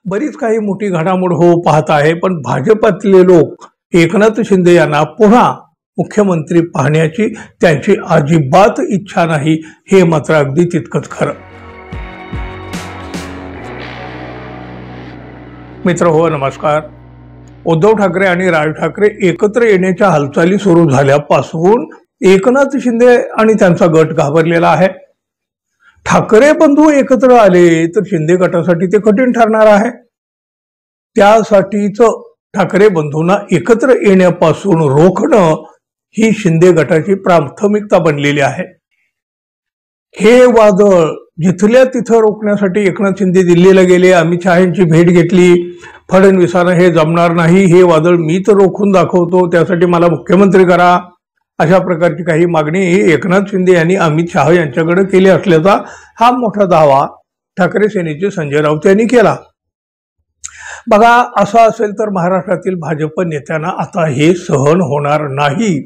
बरीच काही मोठी घडामोड हो पाहत आहे, पण भाजपातले लोक एकनाथ शिंदे यांना पुन्हा मुख्यमंत्री पाहण्याची त्यांची अजिबात इच्छा नाही, हे मात्र अगदी तितकंच खरं. मित्र हो, नमस्कार. उद्धव ठाकरे आणि राज ठाकरे एकत्र येण्याच्या हालचाली सुरू झाल्यापासून एकनाथ शिंदे आणि त्यांचा गट घाबरलेला आहे. ठाकरे बंधू एकत्र आले तर शिंदे गटासाठी ते कठीण ठरणार आहे. त्यासाठीच ठाकरे बंधूंना एकत्र येण्यापासून रोखणं ही शिंदे गटाची प्राथमिकता बनलेली आहे. हे वादळ जिथल्या तिथं रोखण्यासाठी एकनाथ शिंदे दिल्लीला गेले, अमित शहा यांची भेट घेतली. फडणवीसांना हे जमणार नाही, हे वादळ मी तर रोखून दाखवतो, त्यासाठी मला मुख्यमंत्री करा, अशा प्रकारची काही मागणी एकनाथ शिंदे यांनी अमित शहा यांच्याकडे केली असल्याचा हा मोठा दावा ठाकरे सेनेचे संजय राऊत यांनी केला. बघा, असं असेल तर महाराष्ट्रातील भाजप नेत्यांना आता हे सहन होणार नाही.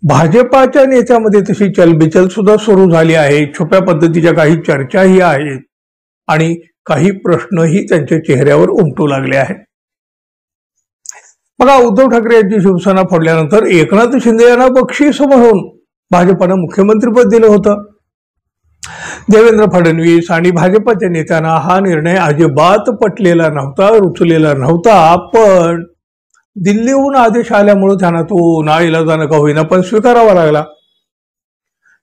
भाजपाच्या नेत्यामध्ये तशी चलबिचल सुद्धा सुरू झाली आहे. छुप्या पद्धतीच्या काही चर्चाही आहेत आणि काही प्रश्नही त्यांच्या चेहऱ्यावर उमटू लागले आहेत. बघा, उद्धव ठाकरे यांची शिवसेना फोडल्यानंतर एकनाथ शिंदे यांना बक्षीस म्हणून भाजपानं मुख्यमंत्रीपद दिलं होतं. देवेंद्र फडणवीस आणि भाजपाच्या नेत्यांना हा निर्णय अजिबात पटलेला नव्हता, रुचलेला नव्हता. पण दिल्लीहून आदेश आल्यामुळे त्यांना तो नाईलाजानं का होईना पण स्वीकारावा लागला.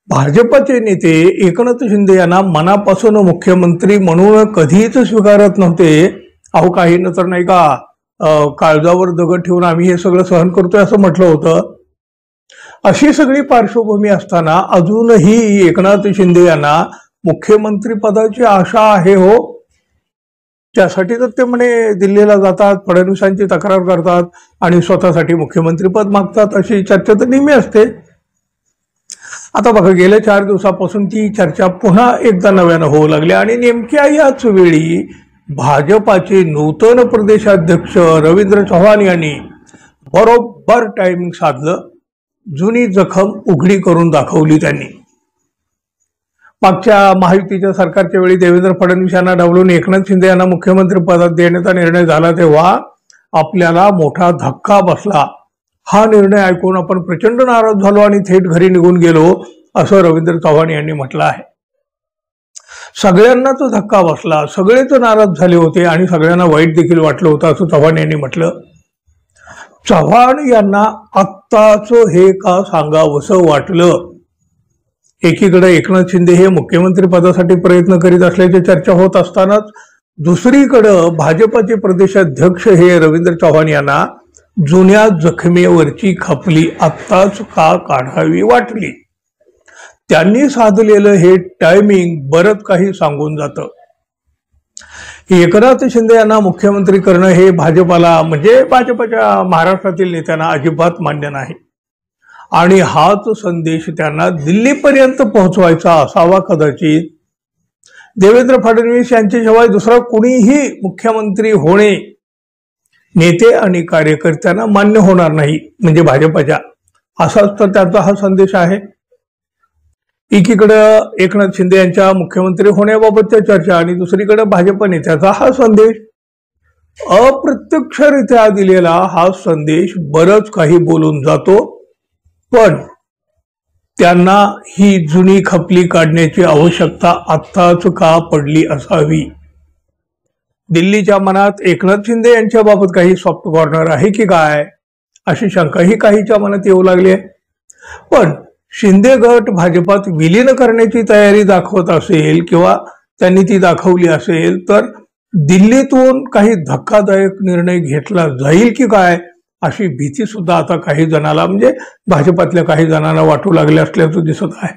भाजपाचे नेते एकनाथ शिंदे यांना मनापासून मुख्यमंत्री म्हणून कधीच स्वीकारत नव्हते. अहो, काही नंतर नाही का काळजावर दगड ठेवून आम्ही हे सगळं सहन करतोय असं म्हटलं होतं. अशी सगळी पार्श्वभूमी असताना अजूनही एकनाथ शिंदे यांना मुख्यमंत्री पदाची आशा आहे हो. त्यासाठी तर ते म्हणे दिल्लीला जातात, फडणवीसांची तक्रार करतात आणि स्वतःसाठी मुख्यमंत्री पद मागतात, अशी चर्चा तर नेहमी असते. आता बघा, गेल्या 4 दिवसापासून ती चर्चा पुन्हा एकदा नव्यानं होऊ लागली आणि नेमक्या याच वेळी भाजपाचे नूतन प्रदेशाध्यक्ष रवींद्र चव्हाण यांनी बरोबर टायमिंग साधलं. जुनी जखम उघडी करून दाखवली त्यांनी. मागच्या महायुतीच्या सरकारच्या वेळी देवेंद्र फडणवीस यांना डावलून एकनाथ शिंदे यांना मुख्यमंत्री पदात देण्याचा निर्णय झाला, तेव्हा आपल्याला मोठा धक्का बसला. हा निर्णय ऐकून आपण प्रचंड नाराज झालो आणि थेट घरी निघून गेलो, असं रवींद्र चव्हाण यांनी म्हटलं आहे. सगळ्यांनाच धक्का बसला, सगळेच नाराज झाले होते आणि सगळ्यांना वाईट देखील वाटलं होतं, असं चव्हाण यांनी म्हटलं. चव्हाण यांना आत्ताच हे का सांगावंसं वाटलं? एकीकडे एकनाथ शिंदे हे मुख्यमंत्री पदासाठी प्रयत्न करीत असल्याची चर्चा होत असतानाच दुसरीकडं भाजपाचे प्रदेशाध्यक्ष हे रवींद्र चव्हाण यांना जुन्या जखमेवरची खपली आत्ताच का काढावी वाटली. त्यांनी साधलेलं हे टायमिंग बरंच काही सांगून जातं. एकनाथ शिंदे यांना मुख्यमंत्री करणं हे भाजपाला म्हणजे भाजपाच्या महाराष्ट्रातील नेत्यांना अजिबात मान्य नाही आणि हाच संदेश त्यांना दिल्लीपर्यंत पोहोचवायचा असावा कदाचित. देवेंद्र फडणवीस यांच्याशिवाय दुसरा कुणीही मुख्यमंत्री होणे नेते आणि कार्यकर्त्यांना मान्य होणार नाही, म्हणजे भाजपाच्या, असाच तर त्यांचा हा संदेश आहे. एकीकडं एकनाथ शिंदे यांच्या मुख्यमंत्री होण्याबाबतच्या चर्चा आणि दुसरीकडे भाजप नेत्याचा हा संदेश. अप्रत्यक्षरित्या दिलेला हा संदेश बरंच काही बोलून जातो, पण त्यांना ही जुनी खपली काढण्याची आवश्यकता आत्ताच का पडली असावी? दिल्लीच्या मनात एकनाथ शिंदे यांच्या बाबत काही सॉफ्ट कॉर्नर आहे की काय, अशी शंकाही काहीच्या मनात येऊ लागली आहे. पण शिंदे गट भाजपात विलीन करण्याची तयारी दाखवत असेल किंवा त्यांनी ती दाखवली असेल तर दिल्लीतून काही धक्कादायक निर्णय घेतला जाईल की काय, अशी भीती सुद्धा आता काही जणांना म्हणजे भाजपातल्या काही जणांना वाटू लागले असल्याचं दिसत आहे.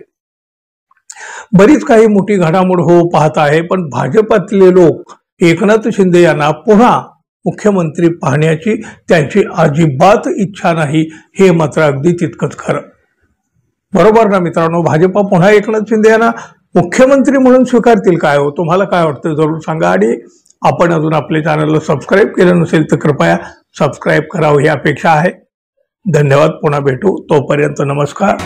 बरीच काही मोठी घडामोड हो पाहत आहे, पण भाजपातले लोक एकनाथ शिंदे यांना पुन्हा मुख्यमंत्री पाहण्याची त्यांची अजिबात इच्छा नाही, हे मात्र अगदी तितकंच खरं. बरोबर ना मित्रांनो? भाजपा पुन्हा एकनाथ शिंदे यांना मुख्यमंत्री म्हणून स्वीकारतील काय हो? तुम्हाला काय वाटतं जरूर सांगा. आणि आपण अजून आपल्या चॅनलला सबस्क्राईब केलं नसेल तर कृपया सबस्क्राईब करावं ही अपेक्षा आहे. धन्यवाद. पुन्हा भेटू, तोपर्यंत नमस्कार.